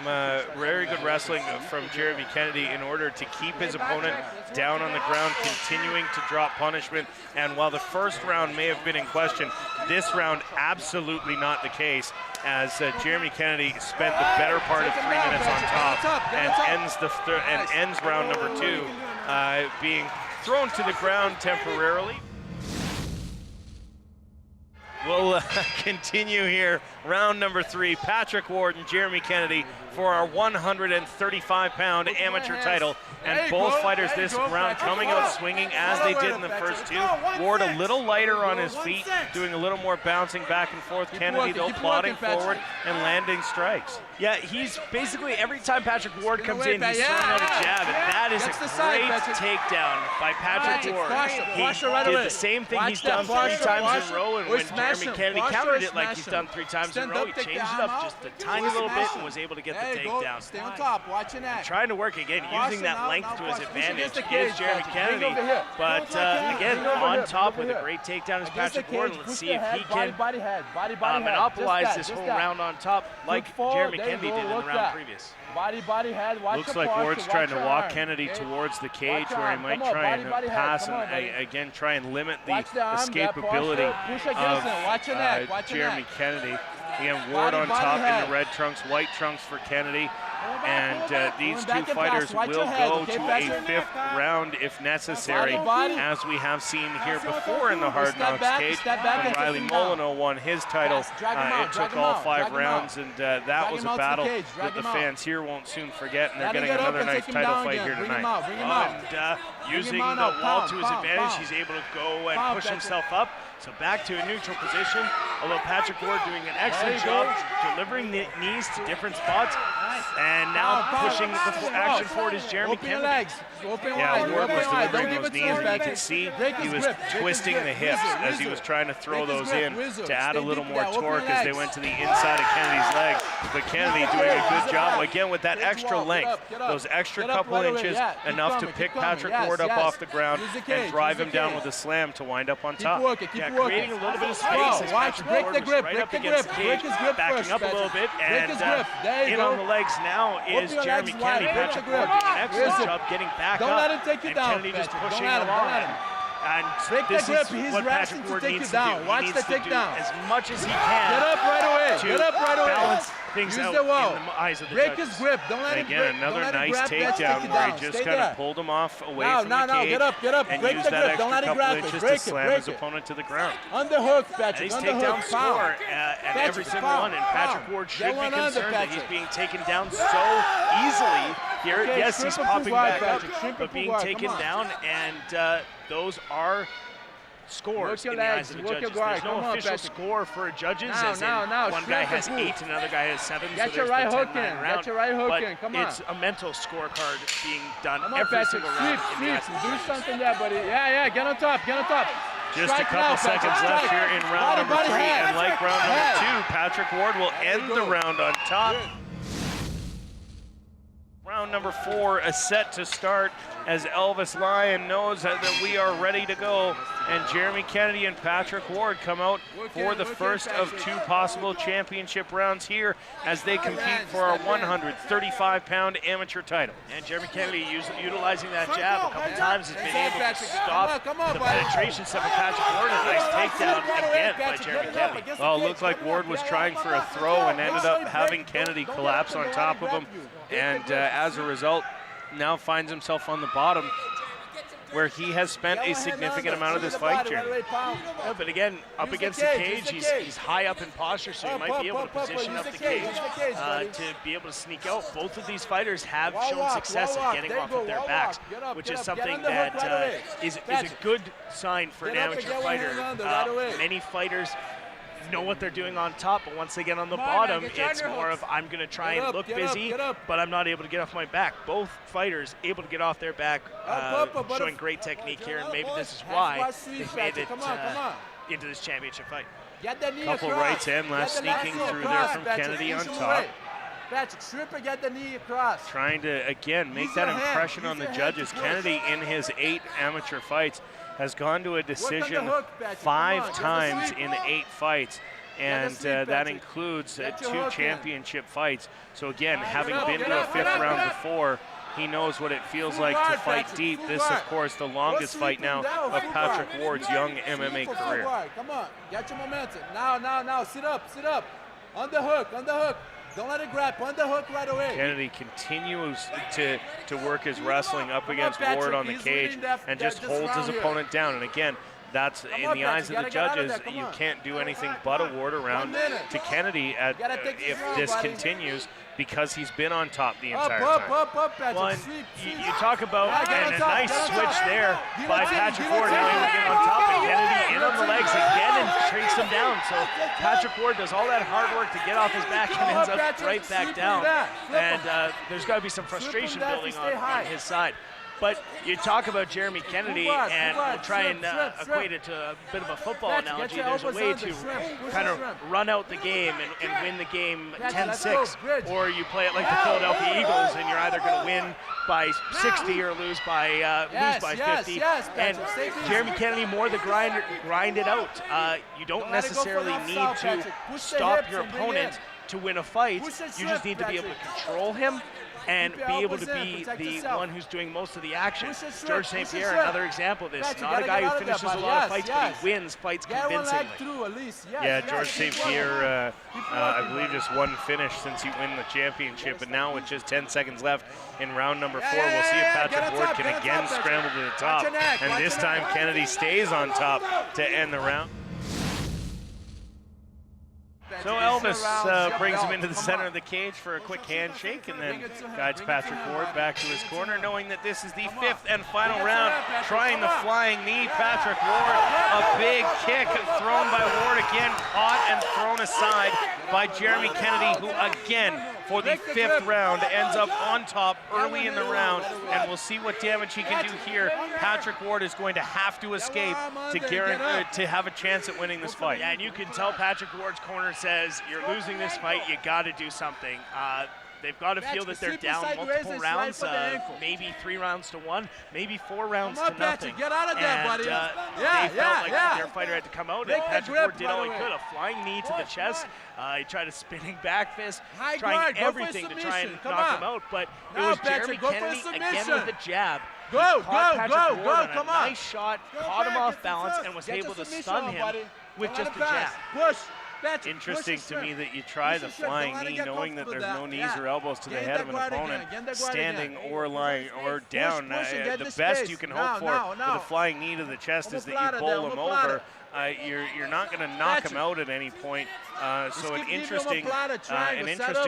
Jeremy Kennedy in order to keep his opponent down on the ground, continuing to drop punishment. And while the first round may have been in question, this round absolutely not the case, as Jeremy Kennedy spent the better part of 3 minutes on top and ends round number 2 being thrown to the ground temporarily. We'll continue here. Round number 3, Patrick Ward and Jeremy Kennedy for our 135-pound amateur title. And both fighters this round coming out swinging as they did in the first 2. Ward a little lighter on his feet, doing a little more bouncing back and forth. Kennedy, though, plodding forward and landing strikes. Yeah, he's basically, every time Patrick Ward comes in, he's throwing out a jab, and that is a great takedown by Patrick Ward. He did the same thing he's done 3 times in a row, and when Jeremy Kennedy countered it like he's done 3 times in a row, he changed it up just a tiny little bit and was able to get the takedown. Stay on top, watching that. Trying to work again, using that length to his advantage is Jeremy Kennedy, but again, on top with a great takedown is Patrick Ward. Let's see if he can monopolize this whole round on top like Jeremy Kennedy did in the round previous. Looks like Ward's trying to walk Kennedy towards the cage where he might try and pass and again try and limit the escapability of Jeremy Kennedy. Again, Ward on top in the red trunks, white trunks for Kennedy. And these 2 fighters will go to a 5th round if necessary, as we have seen here before in the Hard Knocks cage. When Riley Molyneux won his title, it took all 5 rounds, and that was a battle that the fans here won't soon forget, and they're getting another nice title fight here tonight. And using the wall to his advantage, he's able to go and push himself up. So back to a neutral position, although Patrick Ward doing an excellent job delivering the knees to different spots. And now pushing the action forward is Jeremy Kennedy. Yeah, Ward was delivering those knees, and you can see he was twisting the hips as he was trying to throw those in to add a little more torque as they went to the inside of Kennedy's leg. But Kennedy doing a good job, again, with that extra length, those extra couple inches, enough to pick Patrick Ward up off the ground and drive him down with a slam to wind up on top. Creating a little bit of space as Patrick Ward was right up against the cage, backing up a little bit, and in on the legs now is Jeremy Kennedy. Patrick Ward doing an excellent job getting back up, and Kennedy just pushing along. And this is what Patrick Ward needs to do. He needs to do as much as he can. Get up right away. To balance things out in the eyes of the break judges. his grip. Don't let him again, another nice takedown where he just kind of pulled him off away from the cage. Get up. And Break used the that grip. Don't let extra him grab couple it. inches to slam his opponent to the ground. Underhook, Patrick. And these takedowns score at every single one, and Patrick Ward should be concerned that he's being taken down so easily here. Yes, he's popping back up, but being taken down, and those are scores in the eyes of the judges. There's no official score for judges, as in one guy has 8 and another guy has 7, so there's the 10-man round. But it's a mental scorecard being done every single round in the eyes of the judges. Do something there, buddy. Yeah, get on top. Just a couple seconds left here in round number 3, and like round number 2, Patrick Ward will end the round on top. Round number 4 is set to start as Elvis Lyon knows that we are ready to go. And Jeremy Kennedy and Patrick Ward come out for the first of 2 possible championship rounds here as they compete for our 135-pound amateur title. And Jeremy Kennedy utilizing that jab a couple times has been able to stop the penetration step of Patrick Ward. A nice takedown again by Jeremy Kennedy. Well, it looked like Ward was trying for a throw and ended up having Kennedy collapse on top of him. And as a result, now finds himself on the bottom where he has spent a significant amount of this fight, Jeremy. Yeah, but again, up against the cage, he's high up in posture, so he might be able to position up the cage to be able to sneak out. Both of these fighters have shown success at getting off of their backs, which is something that is a good sign for an amateur fighter. Many fighters know what they're doing on top, but once they get on the bottom, it's more of I'm going to try and look busy, but I'm not able to get off my back. Both fighters able to get off their back, showing great technique here, and maybe this is why they've made it into this championship fight. Couple rights and left sneaking through there from Kennedy on top. Get the knee across. Trying to, again, make that impression on the judges. Kennedy, in his 8 amateur fights, has gone to a decision 5 times in 8 fights, and that includes 2 championship fights. So again, having been to a 5th round before, he knows what it feels like to fight deep. This, of course, the longest fight now of Patrick Ward's young MMA career. Come on, get your momentum. Now, sit up. On the hook. Don't let it grab, on the hook right away. Kennedy continues to work his wrestling up against Ward on the cage and just holds his opponent down. And again, that's in the eyes of the judges, you can't do anything but award a round to Kennedy if this continues, because he's been on top the entire time. Well, and you talk about and a nice switch there by Patrick Ward, now able to get on top of Kennedy, in on the legs again and shrinks him down. So Patrick Ward does all that hard work to get off his back and ends up right back down. And there's got to be some frustration building on his side. But you talk about Jeremy Kennedy, and we'll try and equate it to a bit of a football analogy. There's a way to kind of run out the game and win the game 10-6, or you play it like the Philadelphia Eagles, and you're either going to win by 60 or lose by 50. And Jeremy Kennedy, more the grind it out. You don't necessarily need to stop your opponent to win a fight. You just need to be able to control him and be able to be the one who's doing most of the action. George St. Pierre, another example of this. Not a guy who finishes a lot of fights, but he wins fights convincingly. Yeah, George St. Pierre, I believe, just 1 finish since he won the championship, and now with just 10 seconds left in round number 4, we'll see if Patrick Ward can again scramble to the top, and this time Kennedy stays on top to end the round. So Elvis brings him into the center of the cage for a quick handshake, and then guides Patrick Ward back to his corner, knowing that this is the 5th and final round. Trying the flying knee, Patrick Ward, a big kick thrown by Ward again, caught and thrown aside by Jeremy Kennedy, who again, for the 5th round, ends up on top early in the round, and we'll see what damage he can do here. Patrick Ward is going to have to escape to have a chance at winning this fight. Yeah, and you can tell Patrick Ward's corner says, you're losing this fight, you got to do something. They've got to feel that they're down multiple rounds, maybe 3 rounds to 1, maybe 4 rounds to nothing. Get out of there, buddy. They felt like their fighter had to come out, and Patrick Ward did all he could. A flying knee to the chest. He tried a spinning back fist, trying everything to try and knock him out, but it was Jeremy Kennedy again with the jab. Caught Patrick Ward on a nice shot, caught him off balance, and was able to stun him with just a jab. Interesting to me that you try the flying knee knowing that there's no knees or elbows to the head of an opponent, standing or lying or down. The best you can hope for with a flying knee to the chest is that you bowl him over. You're not going to knock him out at any point. So an interesting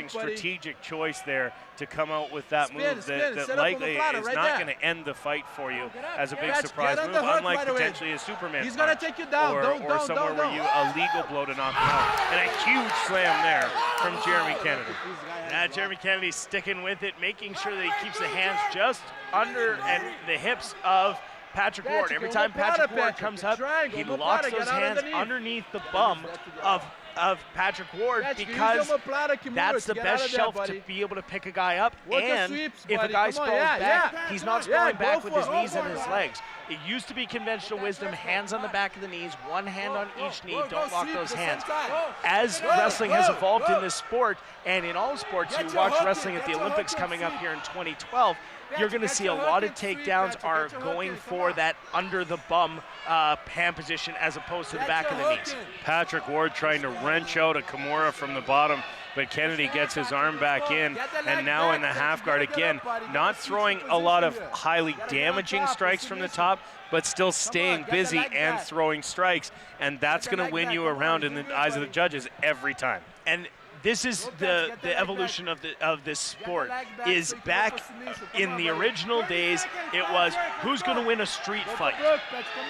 strategic choice there to come out with that move that likely is not going to end the fight for you as a big surprise move, unlike potentially a Superman He's going to take you down. or somewhere where you a legal blow to knock him out. And a huge slam there from Jeremy Kennedy. Jeremy Kennedy sticking with it, making sure that he keeps the hands just under and the hips of Patrick Ward. Every time Patrick Ward comes up, he locks those hands underneath the bum of Patrick Ward, because that's the best shelf to be able to pick a guy up. And if a guy sprawls back, he's not sprawling back with his knees and his legs. It used to be conventional wisdom, hands on the back of the knees, one hand on each knee, don't lock those hands. As wrestling has evolved in this sport, and in all sports, you watch wrestling at the Olympics coming up here in 2012, you're going to see a lot of takedowns are going for that under the bum hand position as opposed to the back of the knees. Patrick Ward trying to wrench out a Kimura from the bottom, but Kennedy gets his arm back in, and now in the half guard again, not throwing a lot of highly damaging strikes from the top, but still staying busy and throwing strikes, and that's going to win you around in the eyes of the judges every time. And this is the evolution of this sport. Is back in the original days, it was who's going to win a street fight.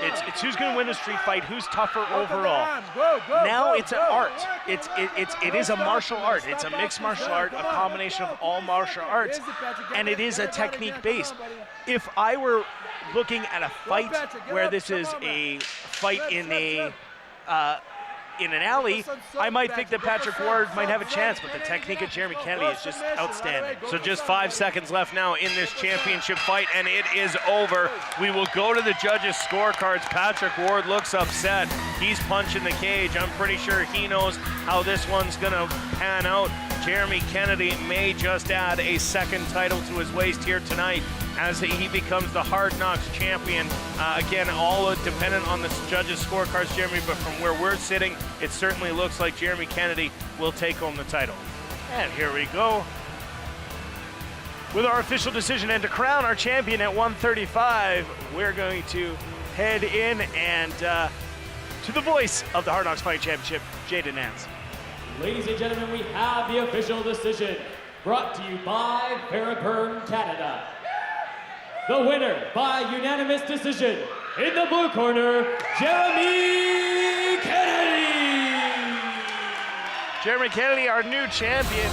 It's who's going to win a street fight, who's tougher overall. Now it's an art. It is a martial art. It's a mixed martial art, a combination of all martial arts, and it is a technique based. If I were looking at a fight where this is a fight in an alley, I might think that Patrick Ward might have a chance, but the technique of Jeremy Kennedy is just outstanding. So just 5 seconds left now in this championship fight, and it is over. We will go to the judges' scorecards. Patrick Ward looks upset. He's punching the cage. I'm pretty sure he knows how this one's gonna pan out. Jeremy Kennedy may just add a second title to his waist here tonight as he becomes the Hard Knocks champion. Again, all dependent on the judges' scorecards, Jeremy, but from where we're sitting, it certainly looks like Jeremy Kennedy will take home the title. And here we go with our official decision, and to crown our champion at 135, we're going to head in and to the voice of the Hard Knocks Fighting Championship, Jaden Nance. Ladies and gentlemen, we have the official decision brought to you by Fairburn, Canada. The winner by unanimous decision in the blue corner, Jeremy Kennedy. Jeremy Kennedy, our new champion.